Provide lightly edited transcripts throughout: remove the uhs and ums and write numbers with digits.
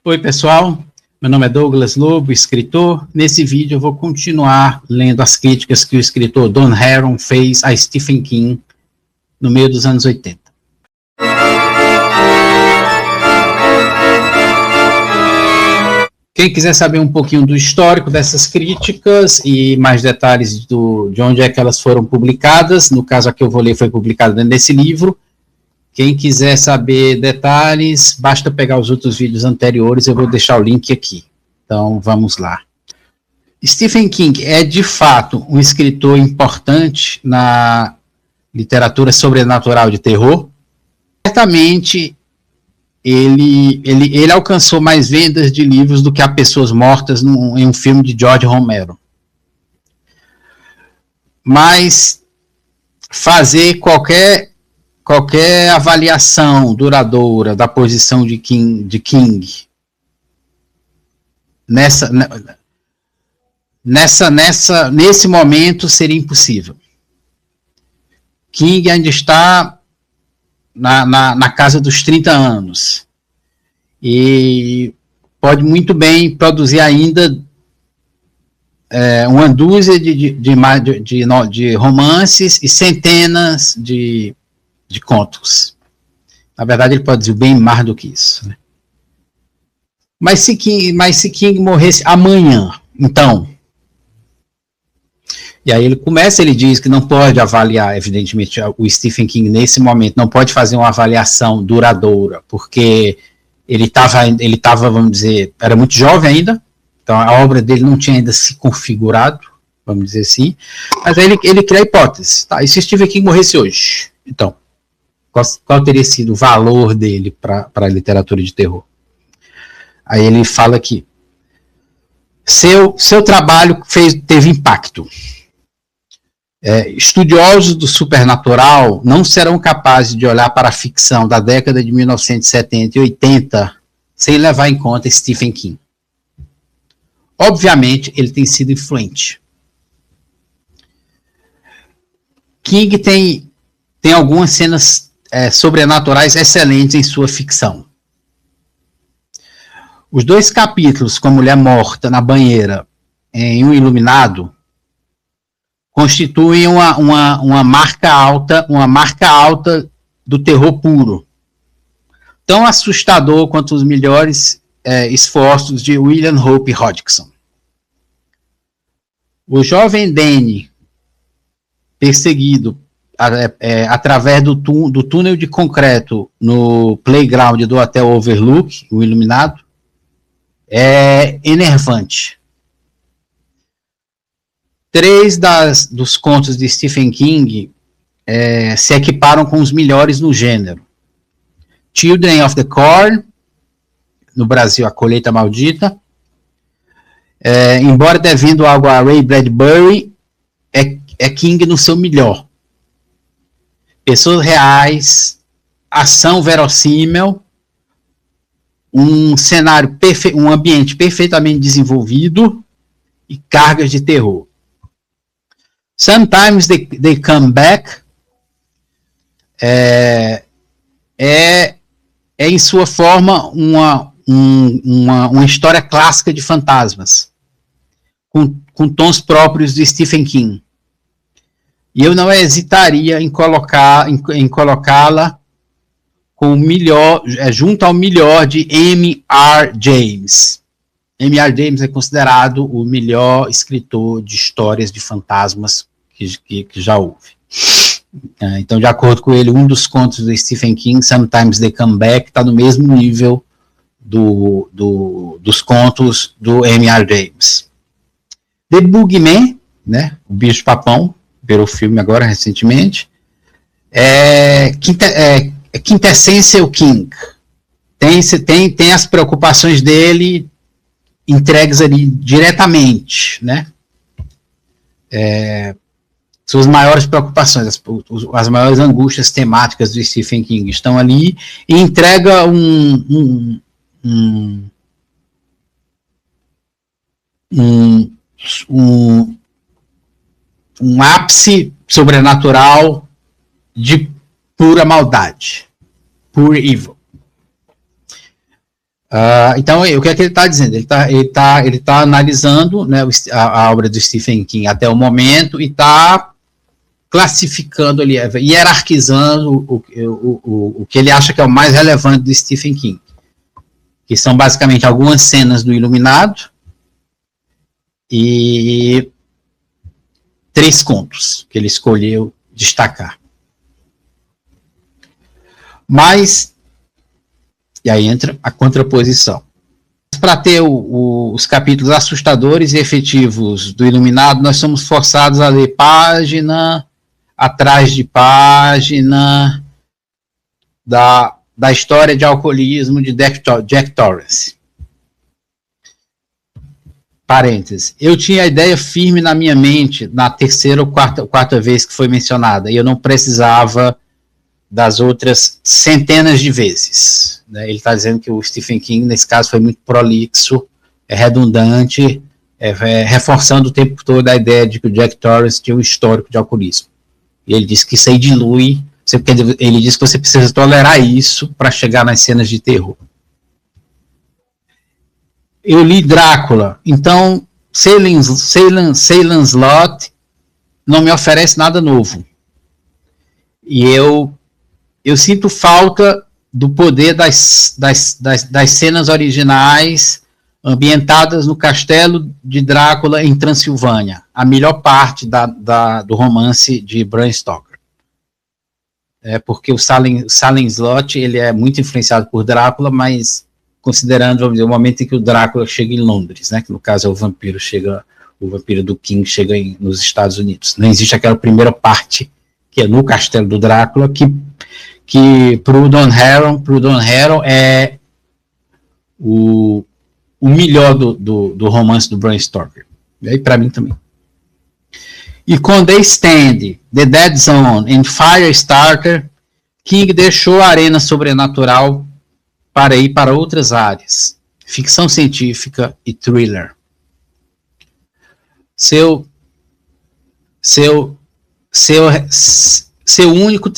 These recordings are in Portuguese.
Oi, pessoal. Meu nome é Douglas Lobo, escritor. Nesse vídeo eu vou continuar lendo as críticas que o escritor Don Herron fez a Stephen King no meio dos anos 80. Quem quiser saber um pouquinho do histórico dessas críticas e mais detalhes de onde é que elas foram publicadas, no caso aqui eu vou ler, foi publicado dentro desse livro. Quem quiser saber detalhes, basta pegar os outros vídeos anteriores, eu vou deixar o link aqui. Então, vamos lá. Stephen King é, de fato, um escritor importante na literatura sobrenatural de terror. Certamente, ele alcançou mais vendas de livros do que Há Pessoas Mortas em um filme de George Romero. Mas fazer qualquer avaliação duradoura da posição de King nesse momento seria impossível. King ainda está na casa dos 30 anos e pode muito bem produzir ainda uma dúzia de romances e centenas de contos. Na verdade, ele produziu bem mais do que isso, né? Mas se King morresse amanhã, então... E aí ele diz que não pode avaliar, evidentemente, o Stephen King nesse momento, não pode fazer uma avaliação duradoura, porque ele estava, vamos dizer, era muito jovem ainda, então a obra dele não tinha ainda se configurado, vamos dizer assim, mas aí ele cria a hipótese, tá? E se Stephen King morresse hoje? Então, qual teria sido o valor dele para a literatura de terror? Aí ele fala que seu trabalho teve impacto. Estudiosos do supernatural não serão capazes de olhar para a ficção da década de 1970 e 80 sem levar em conta Stephen King. Obviamente, ele tem sido influente. King tem algumas cenas sobrenaturais excelentes em sua ficção. Os 2 capítulos com a mulher morta na banheira em Um Iluminado constituem uma marca alta do terror puro. Tão assustador quanto os melhores esforços de William Hope Hodgson. O jovem Danny, perseguido através do túnel de concreto no playground do Hotel Overlook, o Iluminado, é enervante. 3 dos contos de Stephen King se equiparam com os melhores no gênero. Children of the Corn, no Brasil, A Colheita Maldita, embora devendo algo a Ray Bradbury, é King no seu melhor. Pessoas reais, ação verossímil, um cenário um ambiente perfeitamente desenvolvido e cargas de terror. Sometimes They Come Back em sua forma uma história clássica de fantasmas com tons próprios de Stephen King. E eu não hesitaria em colocá-la com o melhor, junto ao melhor de M.R. James. M.R. James é considerado o melhor escritor de histórias de fantasmas que já houve. Então, de acordo com ele, um dos contos do Stephen King, Sometimes They Come Back, está no mesmo nível dos contos do M.R. James. The Boogeyman, né, o bicho-papão, virou filme agora recentemente, quintessência o King. Tem as preocupações dele entregues ali diretamente, né? Suas maiores preocupações, as maiores angústias temáticas do Stephen King estão ali e entrega um ápice sobrenatural de pura maldade, pure evil. Então, o que é que ele está dizendo? Ele tá analisando, né, a obra do Stephen King até o momento e está classificando ali, hierarquizando o que ele acha que é o mais relevante do Stephen King, que são basicamente algumas cenas do Iluminado e 3 contos que ele escolheu destacar. Mas, e aí entra a contraposição. Para ter os capítulos assustadores e efetivos do Iluminado, nós somos forçados a ler página atrás de página da história de alcoolismo de Jack Torrance. Parênteses. Eu tinha a ideia firme na minha mente na terceira ou quarta vez que foi mencionada, e eu não precisava das outras centenas de vezes. Né? Ele está dizendo que o Stephen King, nesse caso, foi muito prolixo, é redundante, reforçando o tempo todo a ideia de que o Jack Torrance tinha um histórico de alcoolismo. E ele diz que isso aí dilui, ele diz que você precisa tolerar isso para chegar nas cenas de terror. Eu li Drácula, então Salem Slot não me oferece nada novo. E eu sinto falta do poder das cenas originais ambientadas no castelo de Drácula em Transilvânia, a melhor parte do romance de Bram Stoker. Porque o Salem Slot ele é muito influenciado por Drácula, mas considerando, vamos dizer, o momento em que o Drácula chega em Londres, né, que no caso é o vampiro do King chega nos Estados Unidos. Não existe aquela primeira parte que é no castelo do Drácula, que pro Don Harron é o melhor do romance do Bram Stoker. E aí para mim também. E com The Stand, The Dead Zone e Firestarter, King deixou a arena sobrenatural para ir para outras áreas, ficção científica e thriller. Seu único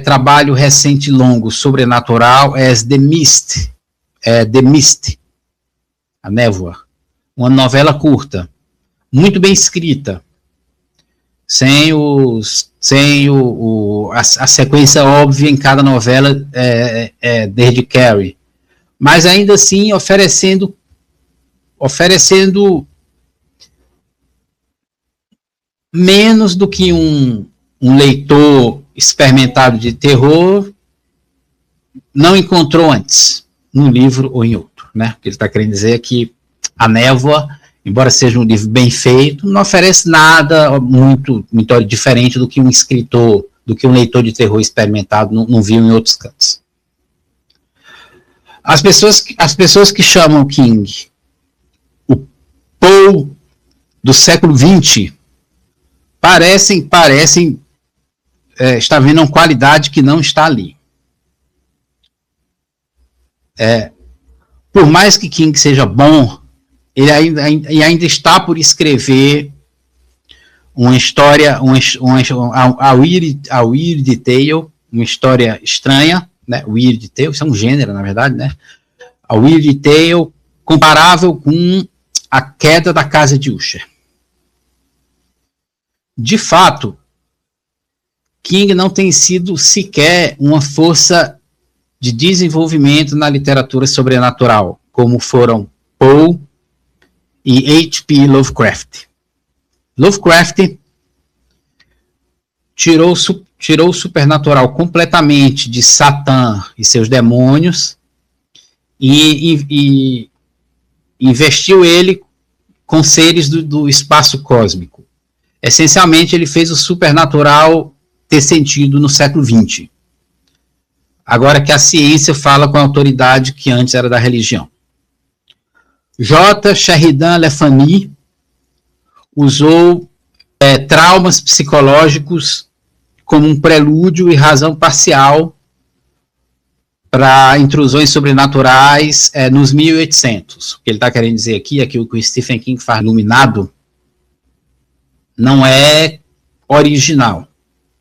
trabalho recente longo sobrenatural é The Mist, A Névoa, uma novela curta, muito bem escrita, sem a sequência óbvia em cada novela desde Carrie, mas ainda assim oferecendo menos do que um leitor experimentado de terror não encontrou antes, num livro ou em outro. Né? O que ele está querendo dizer é que A Névoa, embora seja um livro bem feito, não oferece nada muito diferente do que um escritor, do que um leitor de terror experimentado não viu em outros cantos. As pessoas que chamam King o Poe do século XX parecem estar vendo uma qualidade que não está ali. Por mais que King seja bom, ele ainda está por escrever uma história, a Weird Tale, uma história estranha, né? Weird Tale, isso é um gênero, na verdade, né? A Weird Tale comparável com A Queda da Casa de Usher. De fato, King não tem sido sequer uma força de desenvolvimento na literatura sobrenatural, como foram Poe e H.P. Lovecraft. Lovecraft tirou o supernatural completamente de Satã e seus demônios e investiu ele com seres do espaço cósmico. Essencialmente, ele fez o supernatural ter sentido no século XX. Agora que a ciência fala com a autoridade que antes era da religião. J. Sheridan Le Fanu usou traumas psicológicos como um prelúdio e razão parcial para intrusões sobrenaturais nos 1800. O que ele está querendo dizer aqui é que o que o Stephen King faz Iluminado não é original,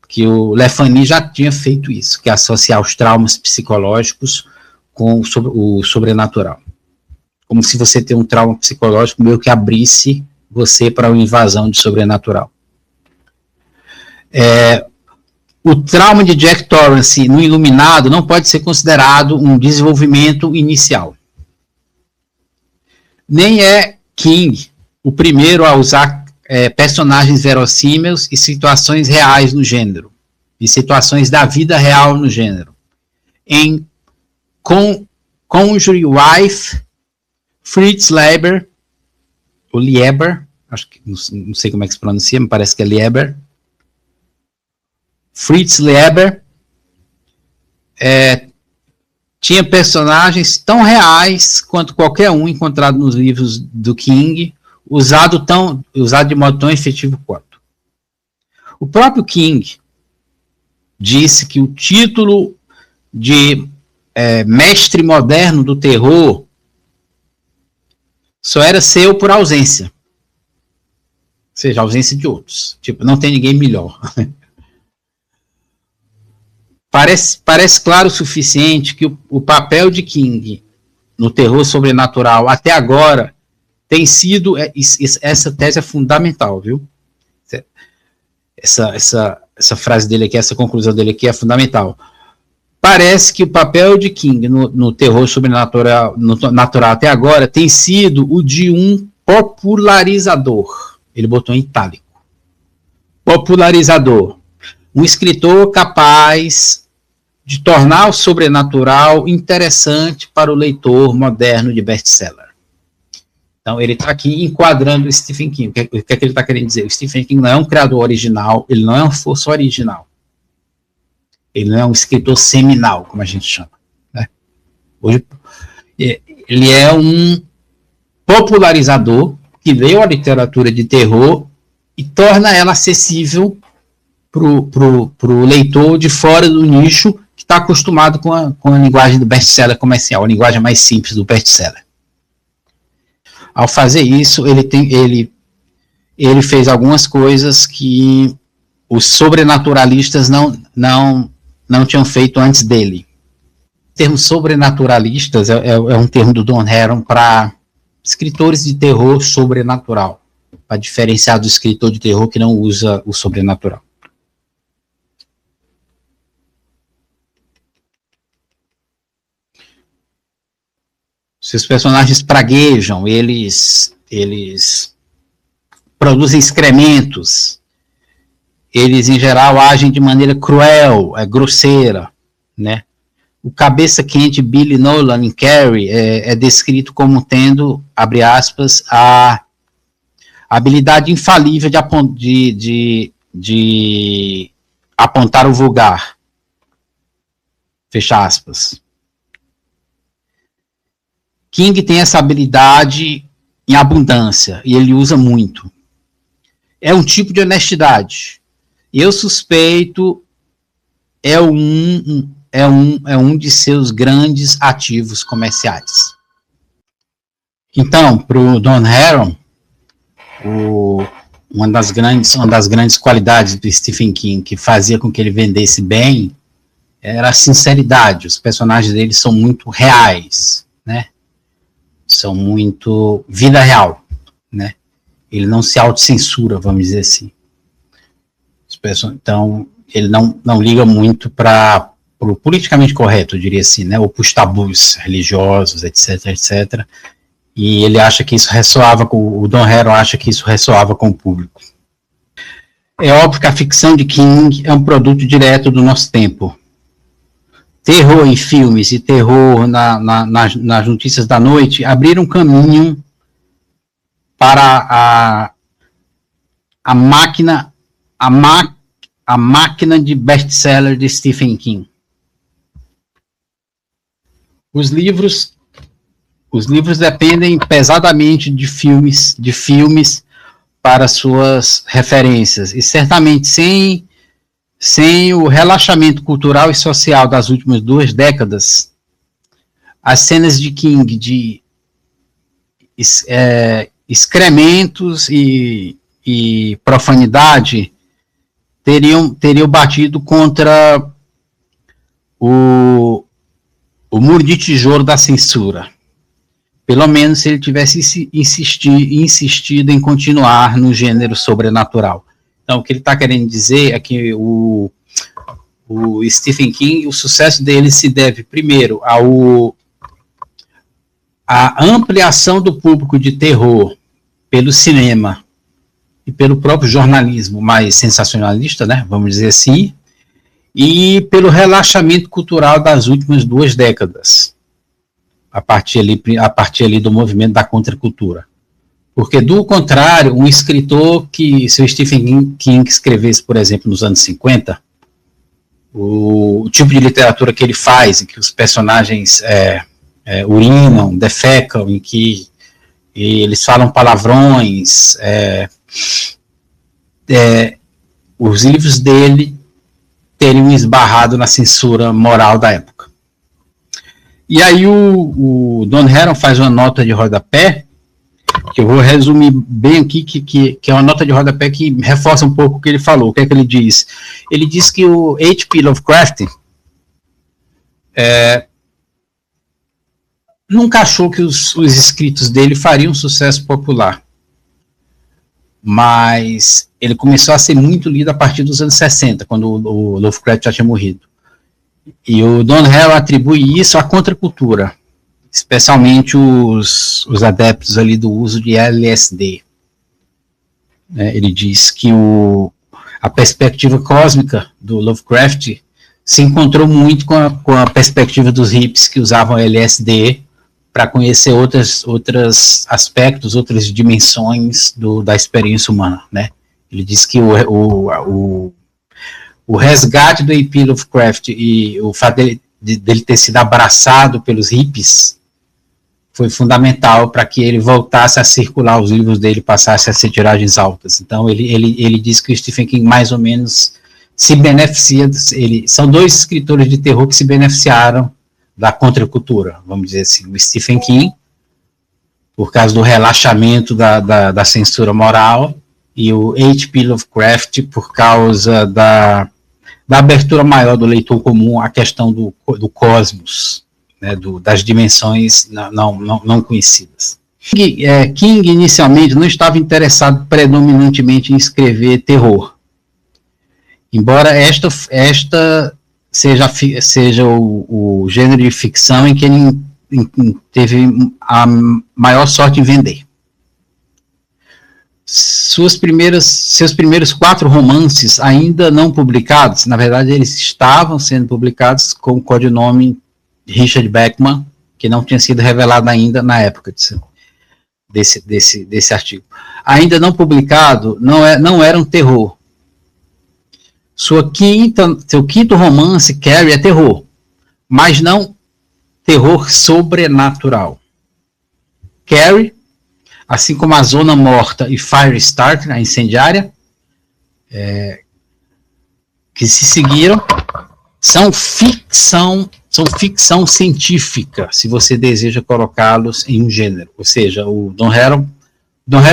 que o Le Fanu já tinha feito isso, que é associar os traumas psicológicos com o sobrenatural. Como se você tem um trauma psicológico meio que abrisse você para uma invasão de sobrenatural. O trauma de Jack Torrance no Iluminado não pode ser considerado um desenvolvimento inicial. Nem é King o primeiro a usar personagens verossímeis e situações reais no gênero, e situações da vida real no gênero. Em Conjuring Wife, Fritz Leiber, ou Lieber, acho que não sei como é que se pronuncia, me parece que é Lieber. Fritz Leiber tinha personagens tão reais quanto qualquer um encontrado nos livros do King, usado de modo tão efetivo quanto. O próprio King disse que o título de mestre moderno do terror só era seu por ausência. Ou seja, ausência de outros. Tipo, não tem ninguém melhor. Parece claro o suficiente que o papel de King no terror sobrenatural até agora tem sido, essa tese é fundamental, viu? Essa frase dele aqui, essa conclusão dele aqui é fundamental. Parece que o papel de King no terror sobrenatural natural até agora tem sido o de um popularizador. Ele botou em itálico. Popularizador. Um escritor capaz de tornar o sobrenatural interessante para o leitor moderno de best-seller. Então, ele está aqui enquadrando o Stephen King. O que é que ele está querendo dizer? O Stephen King não é um criador original, ele não é uma força original. Ele não é um escritor seminal, como a gente chama. Né? Hoje, ele é um popularizador que leu a literatura de terror e torna ela acessível para o leitor de fora do nicho que está acostumado com a linguagem do best-seller comercial, a linguagem mais simples do best-seller. Ao fazer isso, ele fez algumas coisas que os sobrenaturalistas não tinham feito antes dele. O termo sobrenaturalistas é um termo do Don Heron para escritores de terror sobrenatural, para diferenciar do escritor de terror que não usa o sobrenatural. Seus personagens praguejam, eles produzem excrementos, eles em geral agem de maneira cruel, grosseira, né? O cabeça quente Billy Nolan em Carrie é descrito como tendo, abre aspas, a habilidade infalível de apontar o vulgar, fecha aspas. King tem essa habilidade em abundância, e ele usa muito. É um tipo de honestidade. Eu suspeito, é um de seus grandes ativos comerciais. Então, para o Don Heron, uma das grandes qualidades do Stephen King, que fazia com que ele vendesse bem, era a sinceridade. Os personagens dele são muito reais, né? São muito vida real, né? Ele não se autocensura, vamos dizer assim. Então, ele não liga muito para o politicamente correto, eu diria assim, né? Ou para os tabus religiosos, etc, etc. E ele acha que isso ressoava o Don Heron acha que isso ressoava com o público. É óbvio que a ficção de King é um produto direto do nosso tempo. Terror em filmes e terror nas notícias da noite abriram caminho para a máquina de best-seller de Stephen King. Os livros dependem pesadamente de filmes para suas referências, e certamente sem o relaxamento cultural e social das últimas 2 décadas, as cenas de King de excrementos e profanidade teriam batido contra o muro de tijolo da censura. Pelo menos se ele tivesse insistido em continuar no gênero sobrenatural. Então, o que ele está querendo dizer é que o Stephen King, o sucesso dele se deve, primeiro, à ampliação do público de terror pelo cinema e pelo próprio jornalismo mais sensacionalista, né, vamos dizer assim, e pelo relaxamento cultural das últimas 2 décadas, a partir ali do movimento da contracultura. Porque, do contrário, um escritor que, se o Stephen King escrevesse, por exemplo, nos anos 50, o tipo de literatura que ele faz, em que os personagens urinam, defecam, em que eles falam palavrões, os livros dele teriam esbarrado na censura moral da época. E aí o Don Heron faz uma nota de rodapé, que eu vou resumir bem aqui, que é uma nota de rodapé que reforça um pouco o que ele falou. O que é que ele diz? Ele diz que o H.P. Lovecraft nunca achou que os escritos dele fariam sucesso popular, mas ele começou a ser muito lido a partir dos anos 60, quando o Lovecraft já tinha morrido. E o Don Heron atribui isso à contracultura, especialmente os adeptos ali do uso de LSD. Ele diz que a perspectiva cósmica do Lovecraft se encontrou muito com a perspectiva dos hippies que usavam LSD para conhecer outros aspectos, outras dimensões da experiência humana, né? Ele diz que o resgate do H.P. Lovecraft e o fato dele ter sido abraçado pelos hippies foi fundamental para que ele voltasse a circular os livros dele, passasse a ser tiragens altas. Então, ele diz que o Stephen King mais ou menos se beneficia, são 2 escritores de terror que se beneficiaram da contracultura, vamos dizer assim. O Stephen King, por causa do relaxamento da censura moral, e o H.P. Lovecraft, por causa da abertura maior do leitor comum à questão do cosmos, né, das dimensões não conhecidas. King inicialmente não estava interessado predominantemente em escrever terror, embora esta seja o gênero de ficção em que ele teve a maior sorte em vender. Seus primeiros 4 romances ainda não publicados, na verdade eles estavam sendo publicados com o codinome Richard Bachman, que não tinha sido revelado ainda na época desse artigo. Ainda não publicado, não era um terror. Seu quinto romance, Carrie, é terror, mas não terror sobrenatural. Carrie, assim como A Zona Morta e Firestarter, a incendiária, que se seguiram, são ficção científica, se você deseja colocá-los em um gênero. Ou seja, o Don Heron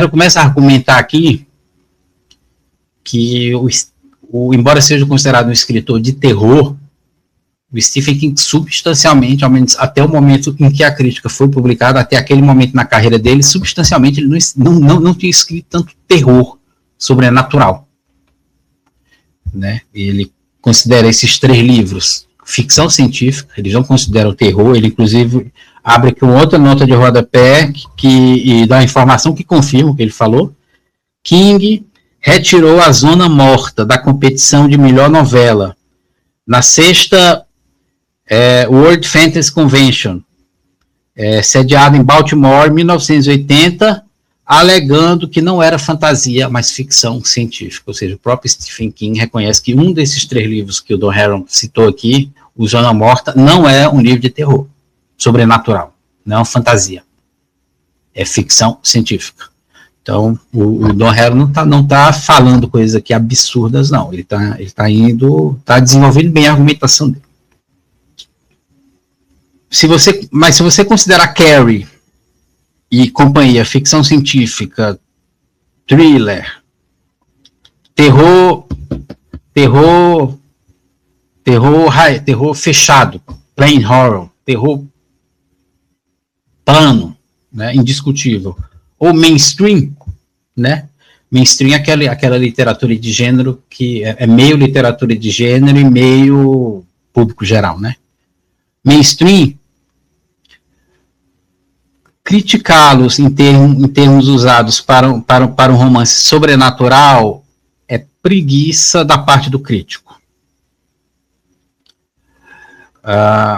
começa a argumentar aqui que, embora seja considerado um escritor de terror, o Stephen King substancialmente, ao menos até o momento em que a crítica foi publicada, até aquele momento na carreira dele, substancialmente ele não tinha escrito tanto terror sobrenatural, né? Ele considera esses 3 livros ficção científica, ele não considera o terror. Ele inclusive abre aqui uma outra nota de rodapé e dá uma informação que confirma o que ele falou. King retirou A Zona Morta da competição de melhor novela na 6ª World Fantasy Convention, sediada em Baltimore, em 1980, alegando que não era fantasia, mas ficção científica. Ou seja, o próprio Stephen King reconhece que um desses 3 livros que o Don Heron citou aqui, O Zona Morta, não é um livro de terror sobrenatural, não é uma fantasia, é ficção científica. Então, o Don Heron não tá falando coisas aqui absurdas, não. Ele tá desenvolvendo bem a argumentação dele. Mas se você considerar Carrie e companhia ficção científica, thriller, terror fechado, plain horror, terror plano, né, indiscutível, ou mainstream, né? Mainstream é aquela literatura de gênero que é meio literatura de gênero e meio público geral, né? Mainstream, criticá-los em termos usados para um romance sobrenatural é preguiça da parte do crítico.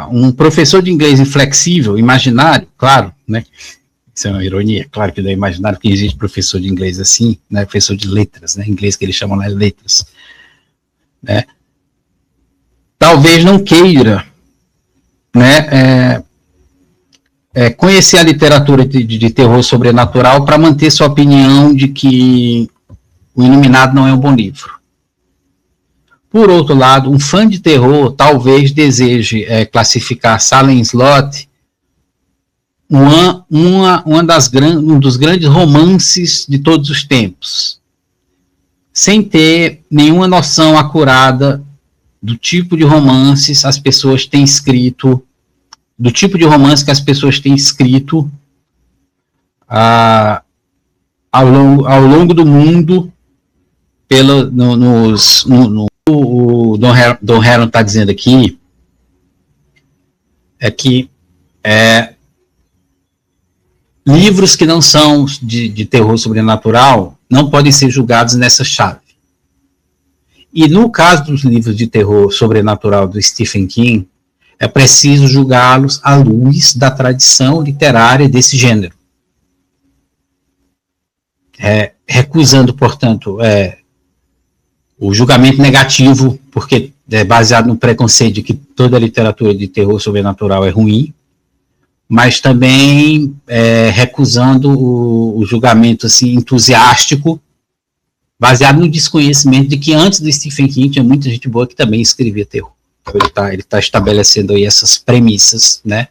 Um professor de inglês inflexível, imaginário, claro, né? Isso é uma ironia, claro que não é imaginário que existe professor de inglês assim, né? Professor de letras, né? Em inglês que eles chamam lá de letras, né? Talvez não queira, né? Conhecer a literatura de terror sobrenatural para manter sua opinião de que O Iluminado não é um bom livro. Por outro lado, um fã de terror talvez deseje classificar Salem Slot um dos grandes romances de todos os tempos, sem ter nenhuma noção acurada do tipo de romances as pessoas têm escrito, do tipo de romance que as pessoas têm escrito ao longo do mundo, o Don Heron está dizendo aqui, é que livros que não são de terror sobrenatural não podem ser julgados nessa chave. E no caso dos livros de terror sobrenatural do Stephen King, é preciso julgá-los à luz da tradição literária desse gênero. Recusando, portanto, o julgamento negativo, porque é baseado no preconceito de que toda literatura de terror sobrenatural é ruim, mas também recusando o julgamento assim, entusiástico, baseado no desconhecimento de que antes do Stephen King tinha muita gente boa que também escrevia terror. Então ele tá estabelecendo aí essas premissas, né,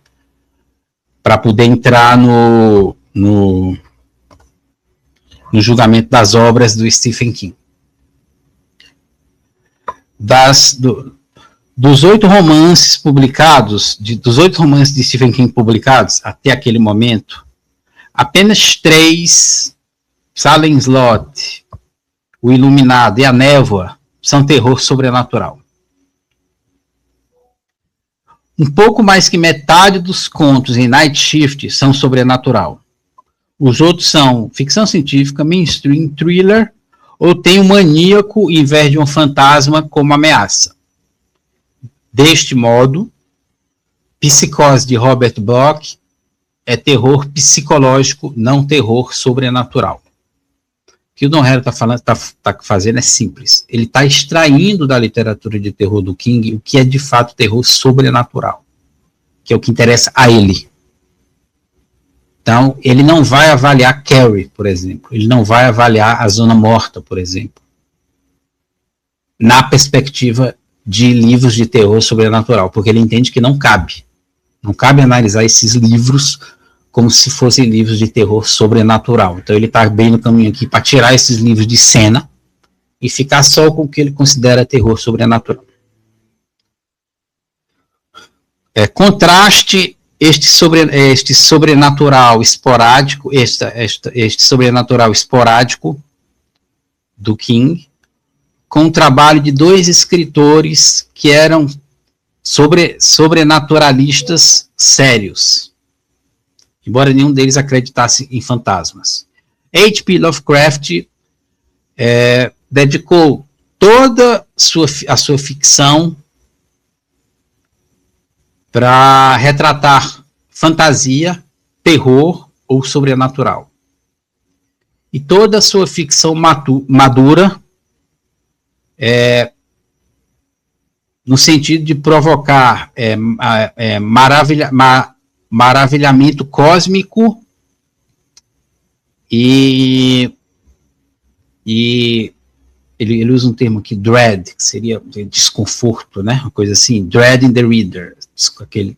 para poder entrar no julgamento das obras do Stephen King. Dos 8 romances publicados, dos 8 romances de Stephen King publicados até aquele momento, apenas 3, Salem Slot, O Iluminado e A Névoa, são terror sobrenatural. Um pouco mais que metade dos contos em Night Shift são sobrenatural. Os outros são ficção científica, mainstream, thriller, ou tem um maníaco em vez de um fantasma como ameaça. Deste modo, Psicose de Robert Bloch é terror psicológico, não terror sobrenatural. O que o Don Heron está fazendo é simples. Ele está extraindo da literatura de terror do King o que é de fato terror sobrenatural, que é o que interessa a ele. Então, ele não vai avaliar Carrie, por exemplo. Ele não vai avaliar A Zona Morta, por exemplo, na perspectiva de livros de terror sobrenatural, porque ele entende que não cabe. Não cabe analisar esses livros como se fossem livros de terror sobrenatural. Então ele está bem no caminho aqui para tirar esses livros de cena e ficar só com o que ele considera terror sobrenatural. Contraste este sobrenatural esporádico, este sobrenatural esporádico do King com o trabalho de 2 escritores que eram sobrenaturalistas sérios, embora nenhum deles acreditasse em fantasmas. H.P. Lovecraft dedicou toda a sua ficção para retratar fantasia, terror ou sobrenatural. E toda a sua ficção madura no sentido de provocar maravilhamento cósmico e ele usa um termo aqui, dread, que seria desconforto, né? Uma coisa assim, dread in the reader, aquele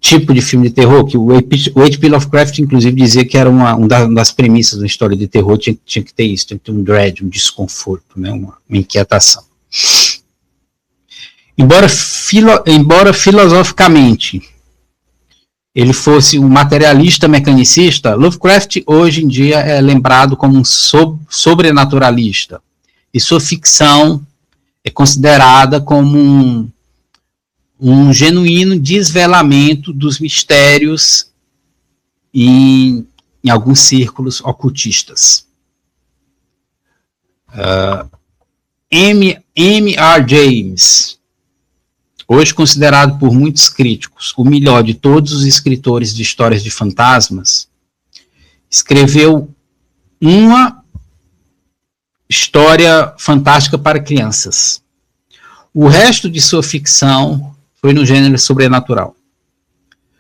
tipo de filme de terror, que o H.P. Lovecraft, inclusive, dizia que era uma das premissas da história de terror, tinha que ter isso, tinha que ter um dread, um desconforto, né? Uma inquietação. Embora filosoficamente ele fosse um materialista mecanicista, Lovecraft hoje em dia é lembrado como um sobrenaturalista. E sua ficção é considerada como um genuíno desvelamento dos mistérios em alguns círculos ocultistas. M.R. James, hoje considerado por muitos críticos o melhor de todos os escritores de histórias de fantasmas, escreveu uma história fantástica para crianças. O resto de sua ficção foi no gênero sobrenatural.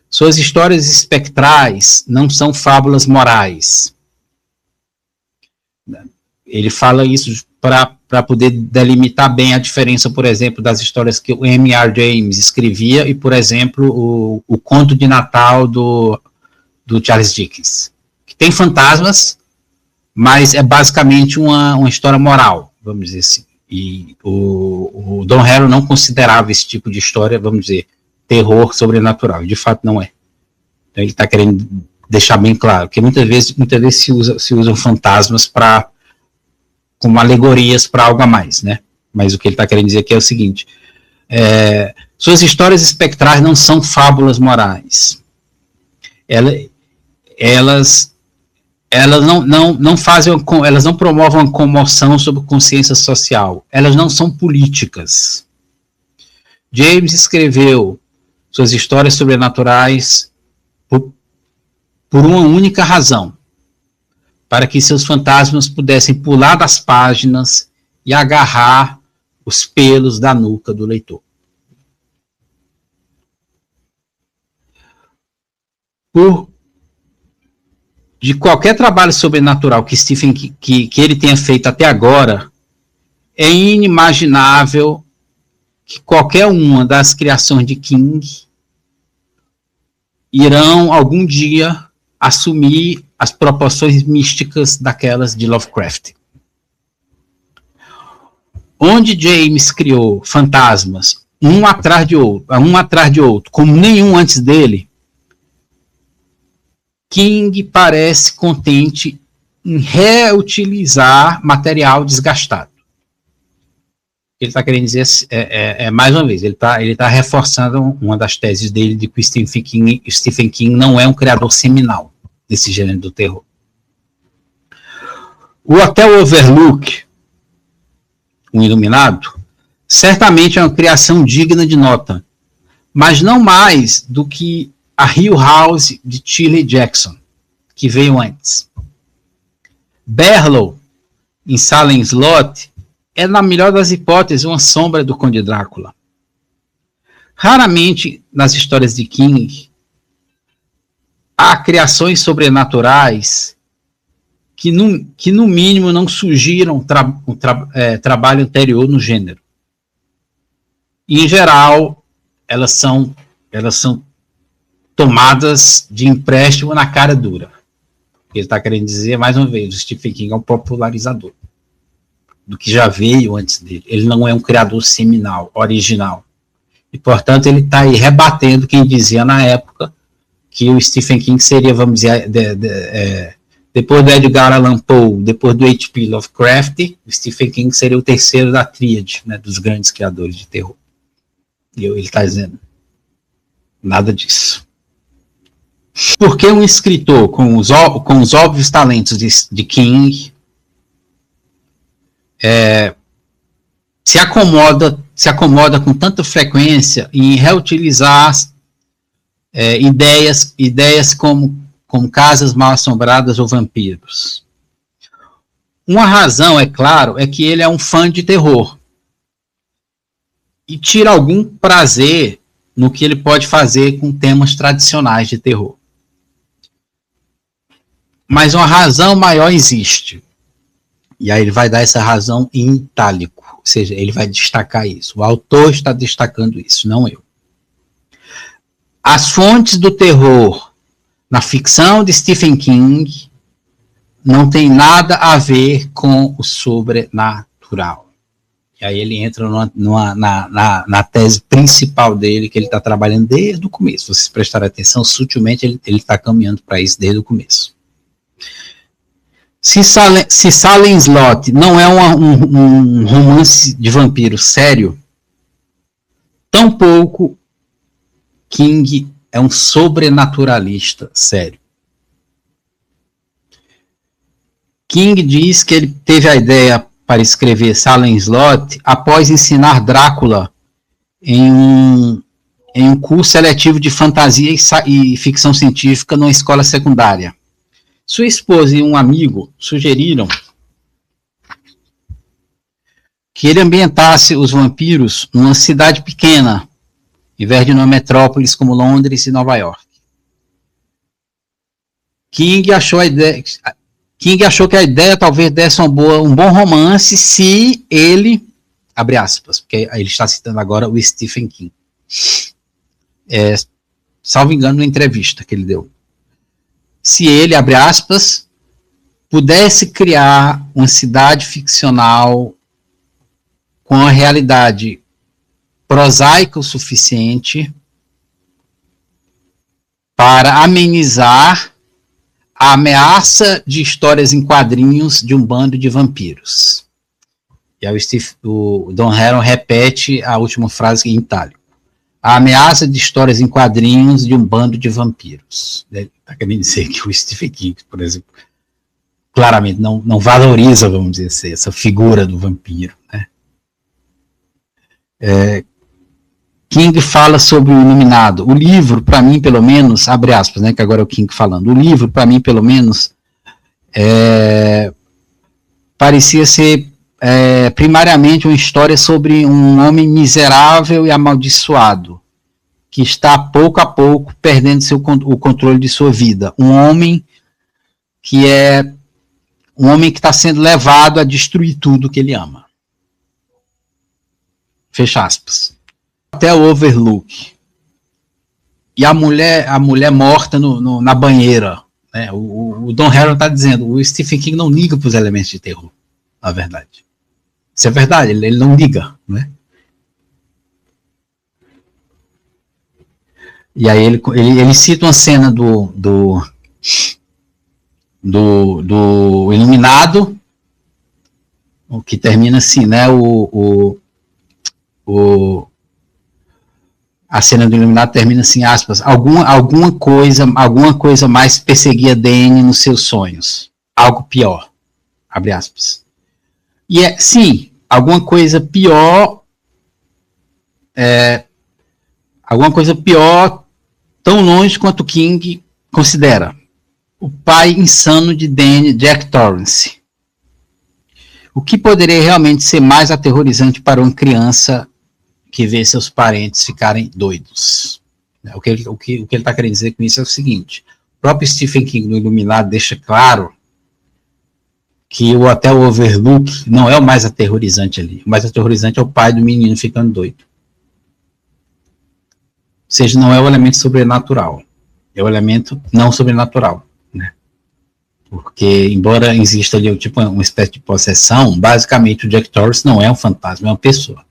Suas histórias espectrais não são fábulas morais. Ele fala isso para poder delimitar bem a diferença, por exemplo, das histórias que o M.R. James escrevia e, por exemplo, o Conto de Natal do Charles Dickens, que tem fantasmas, mas é basicamente uma história moral, vamos dizer assim. E o Don Harrow não considerava esse tipo de história, vamos dizer, terror sobrenatural, de fato não é. Então ele está querendo deixar bem claro, que muitas vezes se usam fantasmas como alegorias para algo a mais, né? Mas o que ele está querendo dizer aqui é o seguinte, suas histórias espectrais não são fábulas morais. Elas não fazem, elas não promovem uma comoção sobre consciência social. Elas não são políticas. James escreveu suas histórias sobrenaturais por uma única razão: para que seus fantasmas pudessem pular das páginas e agarrar os pelos da nuca do leitor. De qualquer trabalho sobrenatural que Stephen que ele tenha feito até agora, é inimaginável que qualquer uma das criações de King irão algum dia assumir as proporções místicas daquelas de Lovecraft. Onde James criou fantasmas um atrás de outro, como nenhum antes dele, King parece contente em reutilizar material desgastado. Ele está querendo dizer, mais uma vez, ele tá reforçando uma das teses dele de que Stephen King não é um criador seminal desse gênero do terror. O Hotel Overlook, o Iluminado, certamente é uma criação digna de nota, mas não mais do que a Hill House de Shirley Jackson, que veio antes. Barlow, em Salem Slot, é, na melhor das hipóteses, uma sombra do Conde Drácula. Raramente, nas histórias de King, há criações sobrenaturais que no mínimo, não surgiram trabalho anterior no gênero. E, em geral, elas são tomadas de empréstimo na cara dura. Ele está querendo dizer, mais uma vez, o Stephen King é um popularizador do que já veio antes dele. Ele não é um criador seminal, original. E, portanto, ele está aí rebatendo quem dizia na época que o Stephen King seria, vamos dizer, depois do Edgar Allan Poe, depois do H.P. Lovecraft, o Stephen King seria o terceiro da tríade, né, dos grandes criadores de terror. E ele está dizendo, nada disso. Porque um escritor com os óbvios talentos de King se acomoda com tanta frequência em reutilizar ideias como casas mal assombradas ou vampiros? Uma razão, é claro, é que ele é um fã de terror e tira algum prazer no que ele pode fazer com temas tradicionais de terror. Mas uma razão maior existe. E aí ele vai dar essa razão em itálico. Ou seja, ele vai destacar isso. O autor está destacando isso, não eu. As fontes do terror na ficção de Stephen King não tem nada a ver com o sobrenatural. E aí ele entra na tese principal dele, que ele está trabalhando desde o começo. Se vocês prestarem atenção, sutilmente ele está caminhando para isso desde o começo. Se Salem Slot não é um romance de vampiro sério, tampouco King é um sobrenaturalista sério. King diz que ele teve a ideia para escrever Salem Slot após ensinar Drácula em um curso seletivo de fantasia e ficção científica numa escola secundária. Sua esposa e um amigo sugeriram que ele ambientasse os vampiros numa cidade pequena, em vez de numa metrópolis como Londres e Nova York. King achou que a ideia talvez desse um bom romance se ele, abre aspas, porque ele está citando agora o Stephen King, salvo engano, numa entrevista que ele deu. Se ele, abre aspas, pudesse criar uma cidade ficcional com a realidade prosaica o suficiente para amenizar a ameaça de histórias em quadrinhos de um bando de vampiros. E aí o Don Heron repete a última frase em itálico. A ameaça de histórias em quadrinhos de um bando de vampiros. Está querendo dizer que o Stephen King, por exemplo, claramente não valoriza, vamos dizer assim, essa figura do vampiro. Né? King fala sobre o Iluminado. O livro, para mim, pelo menos, abre aspas, né, que agora é o King falando, o livro, para mim, pelo menos, parecia ser primariamente uma história sobre um homem miserável e amaldiçoado, que está pouco a pouco perdendo o controle de sua vida. Um homem que está sendo levado a destruir tudo que ele ama. Fecha aspas. Até o Overlook. E a mulher morta na banheira. Né? O Don Heron está dizendo, o Stephen King não liga para os elementos de terror, na verdade. Isso é verdade, ele não liga, né? E aí ele cita uma cena do Iluminado, o que termina assim, né? A cena do Iluminado termina assim, aspas, alguma coisa mais perseguia Dane nos seus sonhos, algo pior, abre aspas. E sim, alguma coisa pior, tão longe quanto King considera. O pai insano de Dane, Jack Torrance. O que poderia realmente ser mais aterrorizante para uma criança que vê seus parentes ficarem doidos? O que ele está querendo dizer com isso é o seguinte, o próprio Stephen King no Iluminado deixa claro que até o Overlook não é o mais aterrorizante ali. O mais aterrorizante é o pai do menino ficando doido. Ou seja, não é o elemento sobrenatural. É o elemento não sobrenatural. Né? Porque, embora exista ali tipo, uma espécie de possessão, basicamente o Jack Torrance não é um fantasma, é uma pessoa.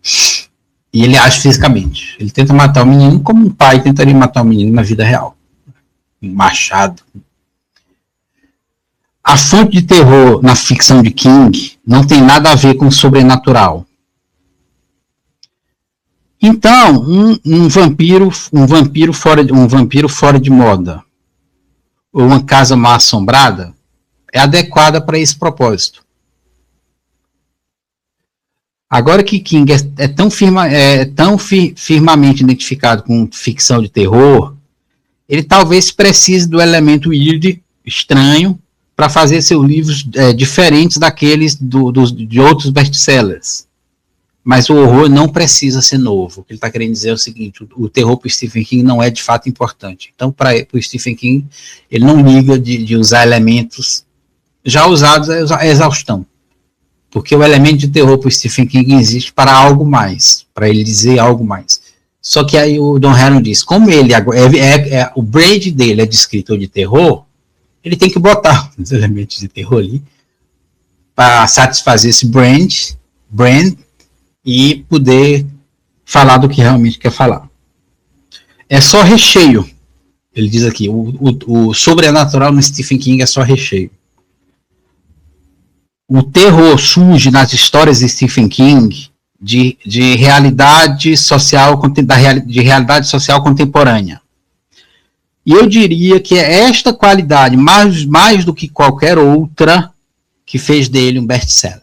E ele age fisicamente. Ele tenta matar o menino como um pai tentaria matar o menino na vida real. Um machado. A fonte de terror na ficção de King não tem nada a ver com o sobrenatural. Então, um vampiro fora de moda ou uma casa mal assombrada é adequada para esse propósito. Agora que King é tão firmemente identificado com ficção de terror, ele talvez precise do elemento weird, estranho, para fazer seus livros diferentes daqueles de outros best-sellers. Mas o horror não precisa ser novo. O que ele está querendo dizer é o seguinte, o terror para o Stephen King não é de fato importante. Então, para o Stephen King, ele não liga de usar elementos já usados a exaustão. Porque o elemento de terror para o Stephen King existe para algo mais, para ele dizer algo mais. Só que aí o Don Heron diz, como ele o brand dele é de escritor de terror, ele tem que botar os elementos de terror ali para satisfazer esse brand, e poder falar do que realmente quer falar. É só recheio. Ele diz aqui, o sobrenatural no Stephen King é só recheio. O terror surge nas histórias de Stephen King de realidade social, de realidade social contemporânea. E eu diria que é esta qualidade, mais do que qualquer outra, que fez dele um best-seller.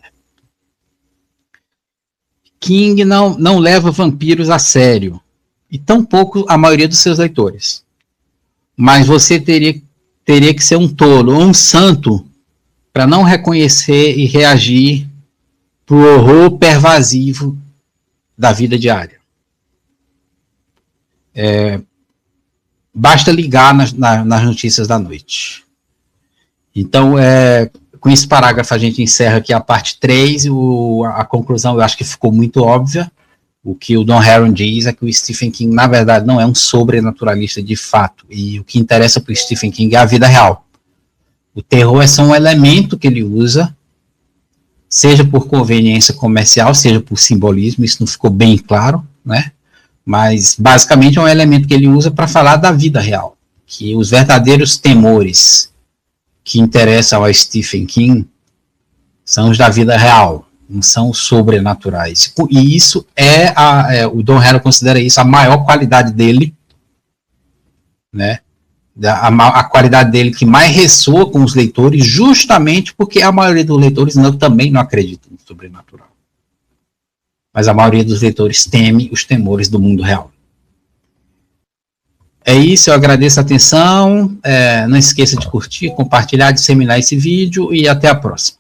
King não leva vampiros a sério, e tampouco a maioria dos seus leitores. Mas você teria que ser um tolo ou um santo para não reconhecer e reagir para o horror pervasivo da vida diária. Basta ligar nas notícias da noite. Então, com esse parágrafo a gente encerra aqui a parte 3, a conclusão eu acho que ficou muito óbvia. O que o Don Herron diz é que o Stephen King, na verdade, não é um sobrenaturalista de fato, e o que interessa para o Stephen King é a vida real. O terror é só um elemento que ele usa, seja por conveniência comercial, seja por simbolismo, isso não ficou bem claro, né? Mas basicamente é um elemento que ele usa para falar da vida real, que os verdadeiros temores que interessam ao Stephen King são os da vida real, não são os sobrenaturais. E isso o Don Herron considera isso a maior qualidade dele, né? A qualidade dele que mais ressoa com os leitores, justamente porque a maioria dos leitores também não acredita no sobrenatural. Mas a maioria dos leitores teme os temores do mundo real. É isso, eu agradeço a atenção, não esqueça de curtir, compartilhar, disseminar esse vídeo e até a próxima.